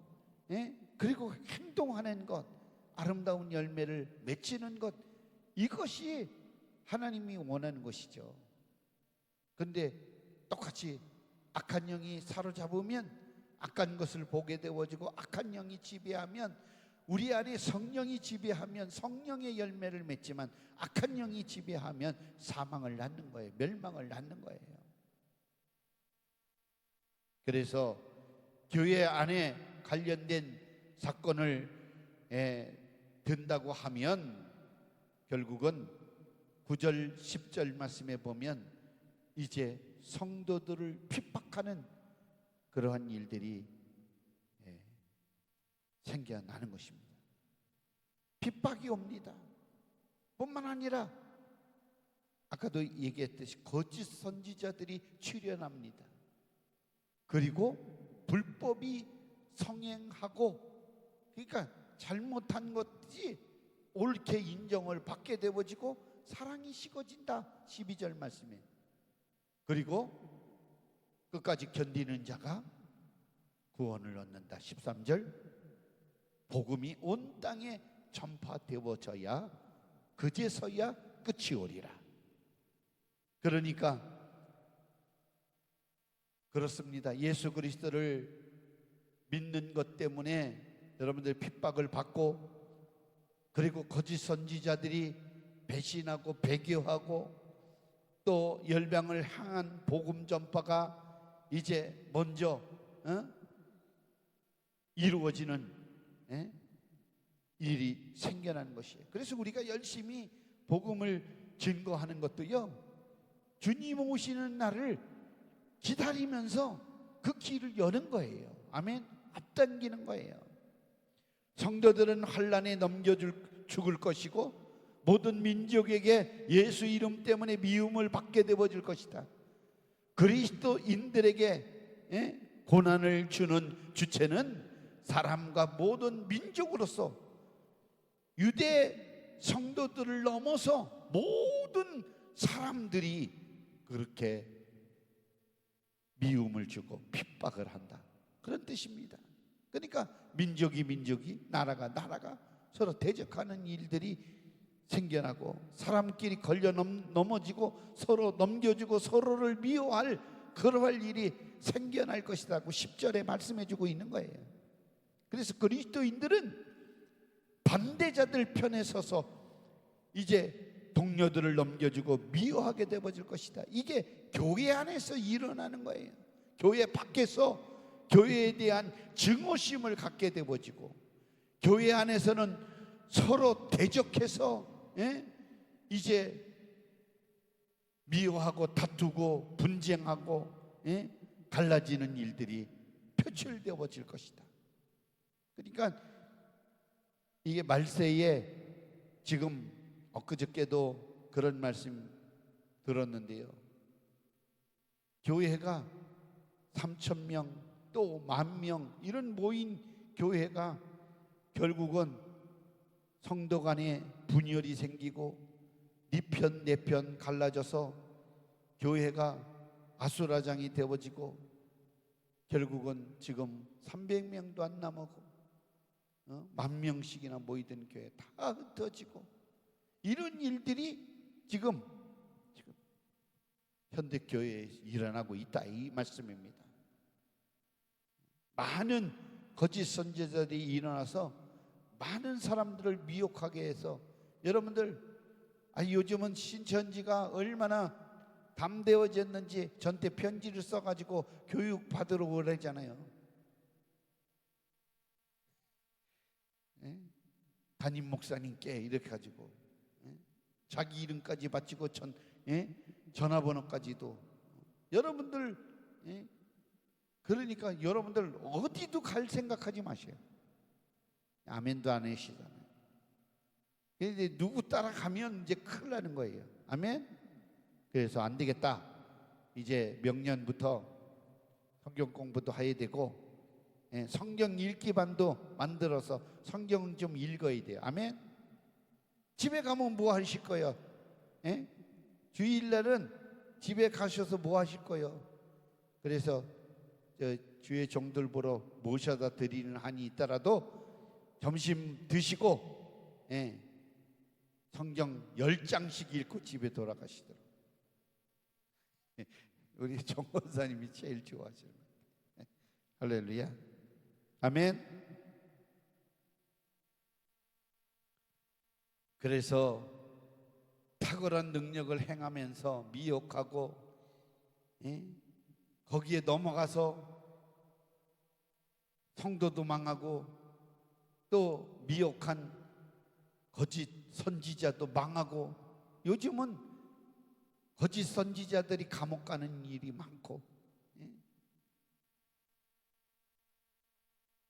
그리고 행동하는 것, 아름다운 열매를 맺히는 것, 이것이 하나님이 원하는 것이죠. 그런데 똑같이 악한 영이 사로잡으면, 악한 것을 보게 되어지고 악한 영이 지배하면, 우리 안에 성령이 지배하면 성령의 열매를 맺지만 악한 영이 지배하면 사망을 낳는 거예요. 멸망을 낳는 거예요. 그래서 교회 안에 관련된 사건을 든다고 하면 결국은 9절 10절 말씀에 보면 이제 성도들을 핍박하는 그러한 일들이 생겨나는 것입니다. 핍박이 옵니다. 뿐만 아니라 아까도 얘기했듯이 거짓 선지자들이 출현합니다. 그리고 불법이 성행하고, 그러니까 잘못한 것이 옳게 인정을 받게 되어지고 사랑이 식어진다. 12절 말씀에. 그리고 끝까지 견디는 자가 구원을 얻는다. 13절. 복음이 온 땅에 전파되어져야 그제서야 끝이 오리라. 그러니까 그렇습니다. 예수 그리스도를 믿는 것 때문에 여러분들 핍박을 받고, 그리고 거짓 선지자들이 배신하고 배교하고, 또 열방을 향한 복음 전파가 이제 먼저 이루어지는 일이 생겨나는 것이에요. 그래서 우리가 열심히 복음을 증거하는 것도요, 주님 오시는 날을 기다리면서 그 길을 여는 거예요. 아멘. 앞당기는 거예요. 성도들은 환난에 죽을 것이고, 모든 민족에게 예수 이름 때문에 미움을 받게 되어질 것이다. 그리스도인들에게 고난을 주는 주체는 사람과 모든 민족으로서 유대 성도들을 넘어서 모든 사람들이 그렇게 미움을 주고 핍박을 한다, 그런 뜻입니다. 그러니까 민족이 나라가 서로 대적하는 일들이 생겨나고, 사람끼리 걸려 넘어지고 서로 넘겨주고 서로를 미워할 그러할 일이 생겨날 것이라고 10절에 말씀해주고 있는 거예요. 그래서 그리스도인들은 반대자들 편에 서서 이제 동료들을 넘겨주고 미워하게 되어질 것이다. 이게 교회 안에서 일어나는 거예요. 교회 밖에서 교회에 대한 증오심을 갖게 되어지고, 교회 안에서는 서로 대적해서 이제 미워하고 다투고 분쟁하고 갈라지는 일들이 표출되어질 것이다. 그러니까 이게 말세에, 지금 엊그저께도 그런 말씀 들었는데요, 교회가 3,000명 또 10,000명 이런 모인 교회가 결국은 성도 간에 분열이 생기고 네 편 내 편 갈라져서 교회가 아수라장이 되어지고, 결국은 지금 300명도 안 남았고 10,000명씩이나 모이던 교회 다 흩어지고, 이런 일들이 지금 현대교회에 일어나고 있다, 이 말씀입니다. 많은 거짓 선지자들이 일어나서 많은 사람들을 미혹하게 해서, 여러분들 요즘은 신천지가 얼마나 담대어졌는지 전태 편지를 써가지고 교육 받으러 오래잖아요. 담임 목사님께 이렇게 가지고 자기 이름까지 바치고 전화번호까지도. 여러분들 그러니까 여러분들 어디도 갈 생각하지 마세요. 아멘도 안 하시잖아요. 이제 누구 따라가면 이제 큰일 나는 거예요. 아멘. 그래서 안 되겠다, 이제 명년부터 성경 공부도 해야 되고, 성경 읽기반도 만들어서 성경은 좀 읽어야 돼요. 아멘. 집에 가면 뭐 하실 거예요? 주일날은 집에 가셔서 뭐 하실 거예요? 그래서 주의 종들 보러 모셔다 드리는 한이 있더라도 점심 드시고 성경 10장씩 읽고 집에 돌아가시더라고요. 우리 정 권사님이 제일 좋아하시는 거예요. 할렐루야. 아멘. 그래서 탁월한 능력을 행하면서 미혹하고 거기에 넘어가서 성도도 망하고, 또 미혹한 거짓 선지자도 망하고, 요즘은 거짓 선지자들이 감옥 가는 일이 많고,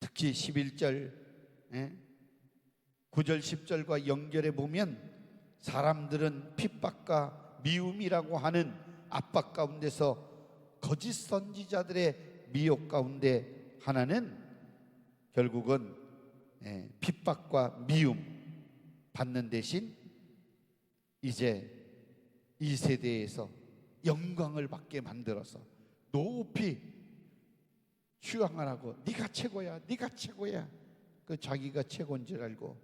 특히 11절 9절 10절과 연결해 보면, 사람들은 핍박과 미움이라고 하는 압박 가운데서 거짓 선지자들의 미혹 가운데 하나는 결국은 핍박과 미움 받는 대신 이제 이 세대에서 영광을 받게 만들어서 높이 추앙을 하고, 네가 최고야, 네가 최고야. 그 자기가 최고인 줄 알고,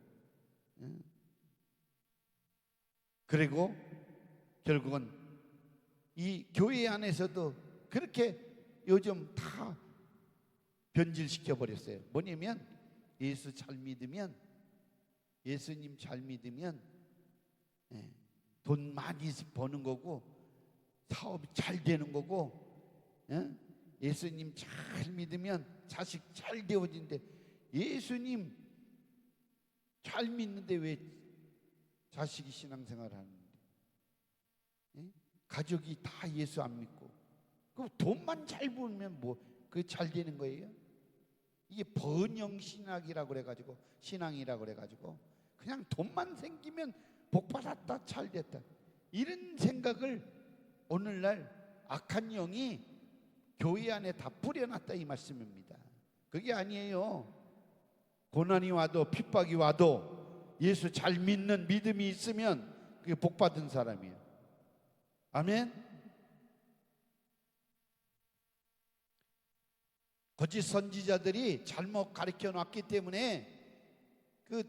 그리고 결국은 이 교회 안에서도 그렇게 요즘 다 변질시켜 버렸어요. 뭐냐면 예수 잘 믿으면, 예수님 잘 믿으면 돈 많이 버는 거고, 사업이 잘 되는 거고, 예수님 잘 믿으면 자식 잘 되어진대. 예수님 잘 믿는데 왜 자식이 신앙생활을 하는데? 가족이 다 예수 안 믿고, 그럼 돈만 잘 벌면 뭐 그게 잘 되는 거예요? 이게 번영 신학이라고 그래가지고, 신앙이라고 그래가지고 그냥 돈만 생기면 복 받았다, 잘 됐다, 이런 생각을 오늘날 악한 영이 교회 안에 다 뿌려놨다, 이 말씀입니다. 그게 아니에요. 고난이 와도 핍박이 와도 예수 잘 믿는 믿음이 있으면 그게 복 받은 사람이에요. 아멘. 거짓 선지자들이 잘못 가르쳐 놨기 때문에 그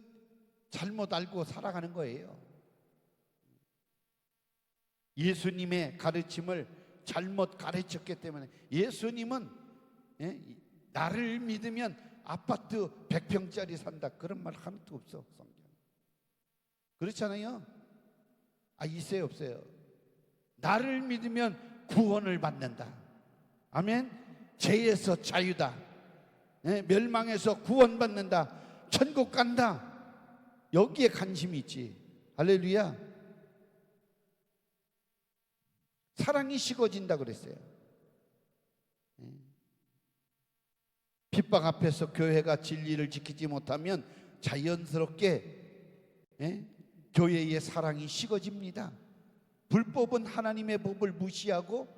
잘못 알고 살아가는 거예요. 예수님의 가르침을 잘못 가르쳤기 때문에. 예수님은 나를 믿으면 아파트 100평짜리 산다, 그런 말 하나도 없어, 성경. 그렇잖아요. 있어요, 없어요? 나를 믿으면 구원을 받는다. 아멘. 죄에서 자유다, 멸망에서 구원받는다, 천국 간다, 여기에 관심이 있지. 할렐루야. 사랑이 식어진다 그랬어요. 핍박 앞에서 교회가 진리를 지키지 못하면 자연스럽게 교회의 사랑이 식어집니다. 불법은 하나님의 법을 무시하고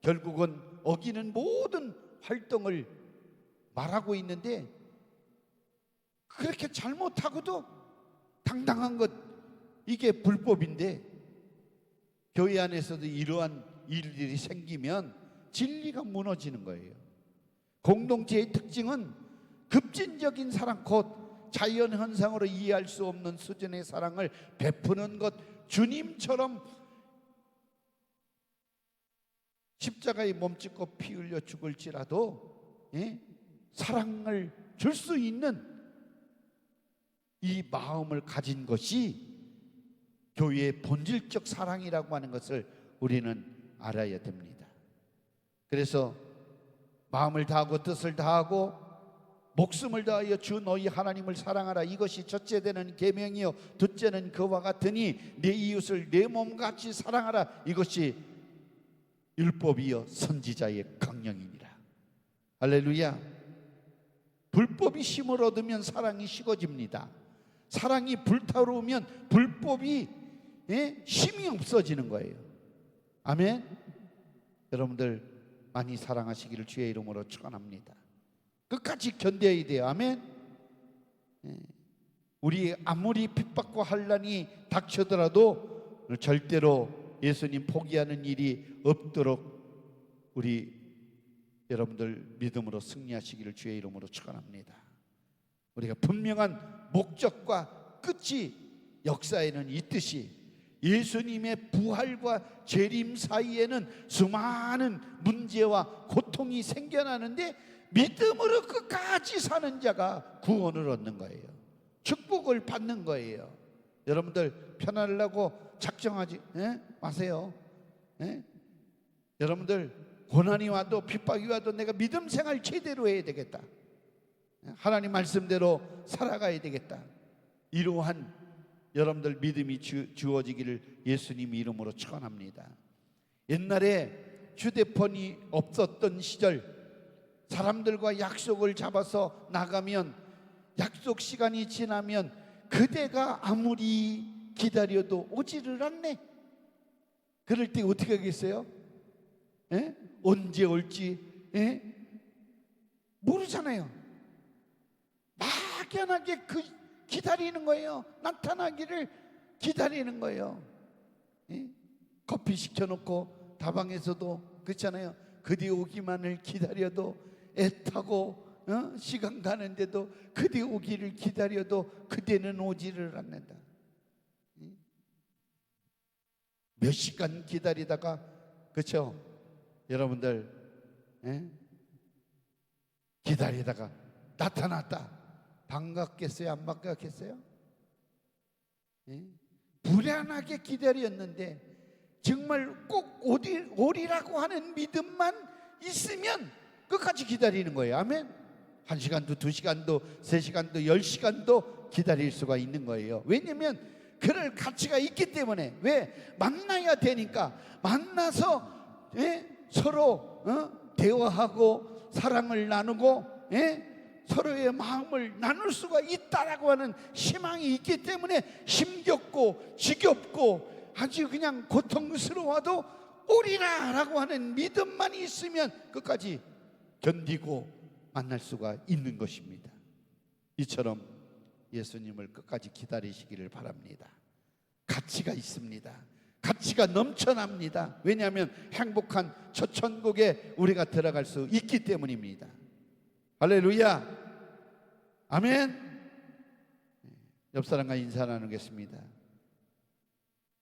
결국은 어기는 모든 활동을 말하고 있는데, 그렇게 잘못하고도 당당한 것, 이게 불법인데, 교회 안에서도 이러한 일들이 생기면 진리가 무너지는 거예요. 공동체의 특징은 급진적인 사랑, 곧 자연현상으로 이해할 수 없는 수준의 사랑을 베푸는 것. 주님처럼 십자가에 몸짓고 피 흘려 죽을지라도 사랑을 줄 수 있는 이 마음을 가진 것이 교회의 본질적 사랑이라고 하는 것을 우리는 알아야 됩니다. 그래서 마음을 다하고 뜻을 다하고 목숨을 다하여 주 너희 하나님을 사랑하라, 이것이 첫째 되는 계명이요 둘째는 그와 같으니 내 이웃을 내 몸같이 사랑하라, 이것이 율법이요 선지자의 강령이니라. 할렐루야. 불법이 힘을 얻으면 사랑이 식어집니다. 사랑이 불타오르면 불법이 힘이 없어지는 거예요. 아멘. 여러분들 많이 사랑하시기를 주의 이름으로 축원합니다. 끝까지 견뎌야 돼요. 아멘. 우리 아무리 핍박과 환난이 닥쳐더라도 절대로 예수님 포기하는 일이 없도록 우리 여러분들 믿음으로 승리하시기를 주의 이름으로 축원합니다. 우리가 분명한 목적과 끝이 역사에는 있듯이 예수님의 부활과 재림 사이에는 수많은 문제와 고통이 생겨나는데, 믿음으로 끝까지 사는 자가 구원을 얻는 거예요. 축복을 받는 거예요. 여러분들 편하려고 작정하지 마세요. 여러분들 고난이 와도 핍박이 와도 내가 믿음 생활 제대로 해야 되겠다, 하나님 말씀대로 살아가야 되겠다, 이러한 여러분들 믿음이 주어지기를 예수님 이름으로 축원합니다. 옛날에 휴대폰이 없었던 시절, 사람들과 약속을 잡아서 나가면 약속 시간이 지나면 그대가 아무리 기다려도 오지를 않네. 그럴 때 어떻게 하겠어요? 언제 올지 모르잖아요. 막연하게 기다리는 거예요. 나타나기를 기다리는 거예요. 커피 시켜놓고 다방에서도 그렇잖아요. 그대 오기만을 기다려도 애타고 시간 가는데도 그대 오기를 기다려도 그대는 오지를 않는다. 몇 시간 기다리다가, 그렇죠? 여러분들 기다리다가 나타났다. 반갑겠어요? 안 반갑겠어요? 예? 불안하게 기다렸는데 정말 꼭 오리라고 하는 믿음만 있으면 끝까지 기다리는 거예요. 아멘. 1시간도 2시간도 3시간도 10시간도 기다릴 수가 있는 거예요. 왜냐하면 그럴 가치가 있기 때문에. 왜? 만나야 되니까. 만나서 서로 대화하고 사랑을 나누고 서로의 마음을 나눌 수가 있다라고 하는 희망이 있기 때문에 힘겹고 지겹고 아주 그냥 고통스러워도 오리라라고 하는 믿음만 있으면 끝까지 견디고 만날 수가 있는 것입니다. 이처럼 예수님을 끝까지 기다리시기를 바랍니다. 가치가 있습니다. 가치가 넘쳐납니다. 왜냐하면 행복한 첫 천국에 우리가 들어갈 수 있기 때문입니다. 할렐루야. 아멘. 옆 사람과 인사 나누겠습니다.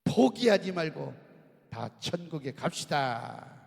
포기하지 말고 다 천국에 갑시다.